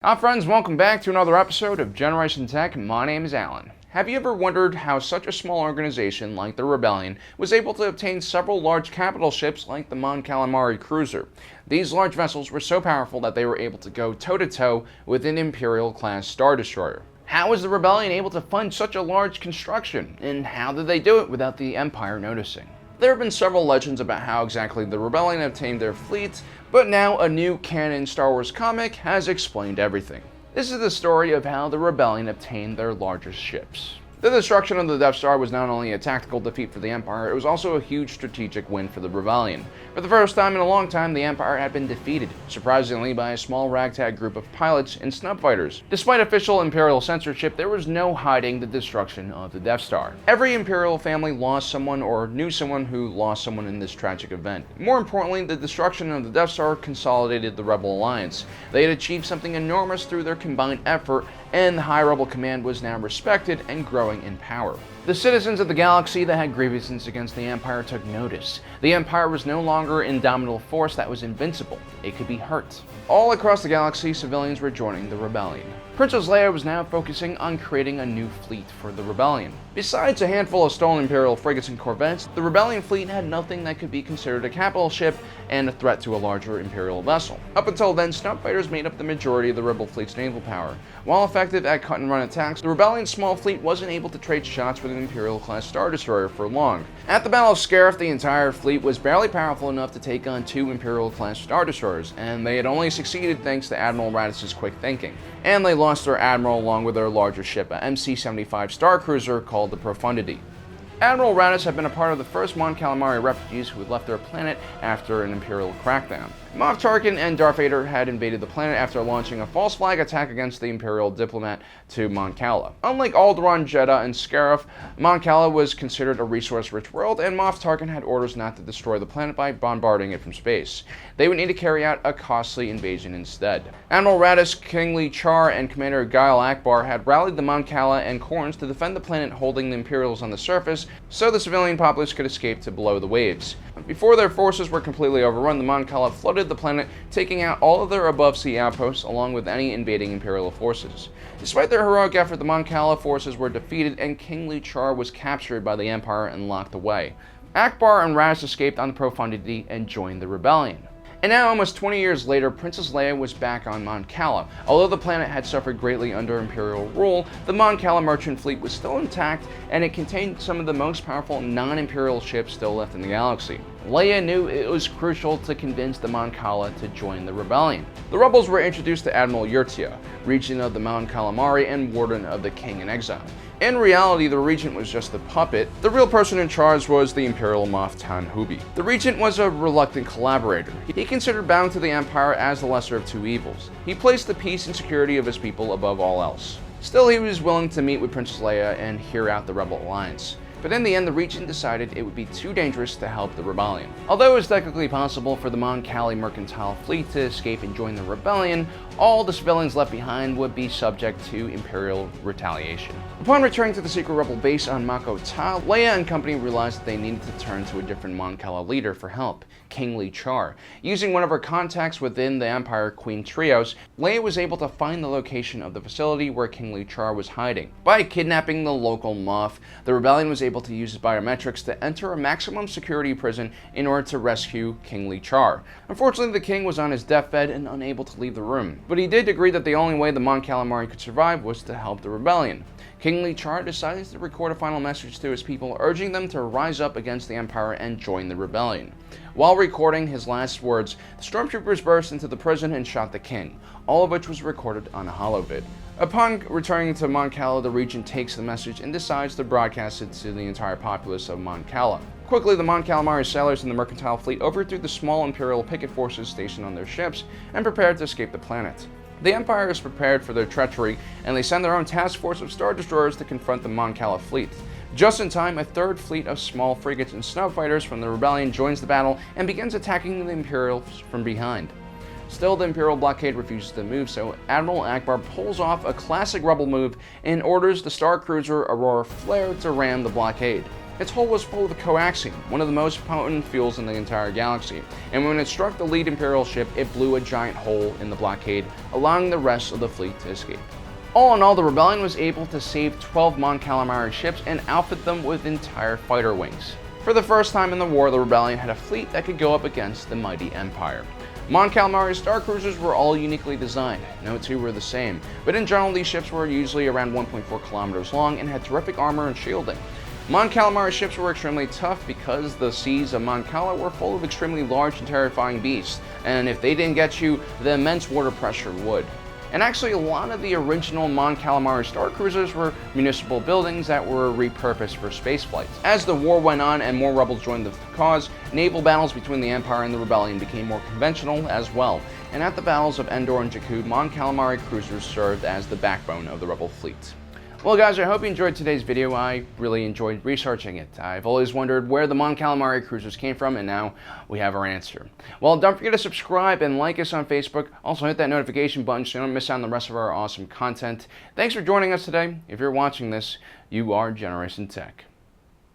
Hi friends, welcome back to another episode of Generation Tech. My name is Alan. Have you ever wondered how such a small organization like the Rebellion was able to obtain several large capital ships like the Mon Calamari Cruiser? These large vessels were so powerful that they were able to go toe-to-toe with an Imperial-class Star Destroyer. How was the Rebellion able to fund such a large construction, and how did they do it without the Empire noticing? There have been several legends about how exactly the Rebellion obtained their fleet, but now a new canon Star Wars comic has explained everything. This is the story of how the Rebellion obtained their largest ships. The destruction of the Death Star was not only a tactical defeat for the Empire, it was also a huge strategic win for the Rebellion. For the first time in a long time, the Empire had been defeated, surprisingly by a small ragtag group of pilots and snub fighters. Despite official Imperial censorship, there was no hiding the destruction of the Death Star. Every Imperial family lost someone or knew someone who lost someone in this tragic event. More importantly, the destruction of the Death Star consolidated the Rebel Alliance. They had achieved something enormous through their combined effort, and the High Rebel Command was now respected and growing in power. The citizens of the galaxy that had grievances against the Empire took notice. The Empire was no longer an indomitable force that was invincible. It could be hurt. All across the galaxy, civilians were joining the Rebellion. Princess Leia was now focusing on creating a new fleet for the Rebellion. Besides a handful of stolen Imperial frigates and corvettes, the Rebellion fleet had nothing that could be considered a capital ship and a threat to a larger Imperial vessel. Up until then, snub fighters made up the majority of the Rebel fleet's naval power. While effective at cut-and-run attacks, the Rebellion's small fleet wasn't able to trade shots with an Imperial-class Star Destroyer for long. At the Battle of Scarif, the entire fleet was barely powerful enough to take on two Imperial-class Star Destroyers, and they had only succeeded thanks to Admiral Raddus's quick thinking. And they lost their admiral along with their larger ship, a MC-75 Star Cruiser called the Profundity. Admiral Raddus had been a part of the first Mon Calamari refugees who had left their planet after an Imperial crackdown. Moff Tarkin and Darth Vader had invaded the planet after launching a false flag attack against the Imperial diplomat to Mon Cala. Unlike Alderaan, Jedha, and Scarif, Mon Cala was considered a resource-rich world, and Moff Tarkin had orders not to destroy the planet by bombarding it from space. They would need to carry out a costly invasion instead. Admiral Raddus, King Lee Char, and Commander Gail Akbar had rallied the Mon Cala and Corns to defend the planet, holding the Imperials on the surface so the civilian populace could escape to below the waves. Before their forces were completely overrun, the Mon Cala flooded the planet, taking out all of their above-sea outposts along with any invading Imperial forces. Despite their heroic effort, the Mon Cala forces were defeated and King Lee Char was captured by the Empire and locked away. Akbar and Raddus escaped on the Profundity and joined the Rebellion. And now, almost 20 years later, Princess Leia was back on Mon Cala. Although the planet had suffered greatly under Imperial rule, the Mon Cala merchant fleet was still intact, and it contained some of the most powerful non-Imperial ships still left in the galaxy. Leia knew it was crucial to convince the Mon Cala to join the Rebellion. The rebels were introduced to Admiral Yurtia, regent of the Mon Calamari and warden of the King in Exile. In reality, the regent was just a puppet. The real person in charge was the Imperial Moff Tanhubi. The regent was a reluctant collaborator. He considered bowing to the Empire as the lesser of two evils. He placed the peace and security of his people above all else. Still, he was willing to meet with Princess Leia and hear out the Rebel Alliance. But in the end, the regent decided it would be too dangerous to help the Rebellion. Although it was technically possible for the Mon Cala mercantile fleet to escape and join the Rebellion, all the civilians left behind would be subject to Imperial retaliation. Upon returning to the secret rebel base on Mako Ta, Leia and company realized that they needed to turn to a different Mon Cala leader for help, King Lee Char. Using one of her contacts within the Empire, Queen Trios, Leia was able to find the location of the facility where King Lee Char was hiding. By kidnapping the local Moff, the Rebellion was able to use his biometrics to enter a maximum security prison in order to rescue King Lee Char. Unfortunately, the king was on his deathbed and unable to leave the room, but he did agree that the only way the Mon Calamari could survive was to help the Rebellion. King Lee Char decides to record a final message to his people, urging them to rise up against the Empire and join the Rebellion. While recording his last words, the stormtroopers burst into the prison and shot the king, all of which was recorded on a holovid. Upon returning to Mon Cala, the regent takes the message and decides to broadcast it to the entire populace of Mon Cala. Quickly, the Mon Calamari sailors in the mercantile fleet overthrew the small Imperial picket forces stationed on their ships and prepared to escape the planet. The Empire is prepared for their treachery, and they send their own task force of Star Destroyers to confront the Mon Cala fleet. Just in time, a third fleet of small frigates and snub fighters from the Rebellion joins the battle and begins attacking the Imperials from behind. Still, the Imperial blockade refuses to move, so Admiral Akbar pulls off a classic rebel move and orders the Star Cruiser Aurora Flare to ram the blockade. Its hull was full of coaxium, one of the most potent fuels in the entire galaxy, and when it struck the lead Imperial ship, it blew a giant hole in the blockade, allowing the rest of the fleet to escape. All in all, the Rebellion was able to save 12 Mon Calamari ships and outfit them with entire fighter wings. For the first time in the war, the Rebellion had a fleet that could go up against the mighty Empire. Mon Calamari Star Cruisers were all uniquely designed. No two were the same, but in general these ships were usually around 1.4 kilometers long and had terrific armor and shielding. Mon Calamari ships were extremely tough because the seas of Mon Cala were full of extremely large and terrifying beasts, and if they didn't get you, the immense water pressure would. And actually, a lot of the original Mon Calamari Star Cruisers were municipal buildings that were repurposed for space flights. As the war went on and more rebels joined the cause, naval battles between the Empire and the Rebellion became more conventional as well. And at the battles of Endor and Jakku, Mon Calamari Cruisers served as the backbone of the rebel fleet. Well guys, I hope you enjoyed today's video. I really enjoyed researching it. I've always wondered where the Mon Calamari Cruisers came from, and now we have our answer. Well, don't forget to subscribe and like us on Facebook. Also hit that notification button so you don't miss out on the rest of our awesome content. Thanks for joining us today. If you're watching this, you are Generation Tech.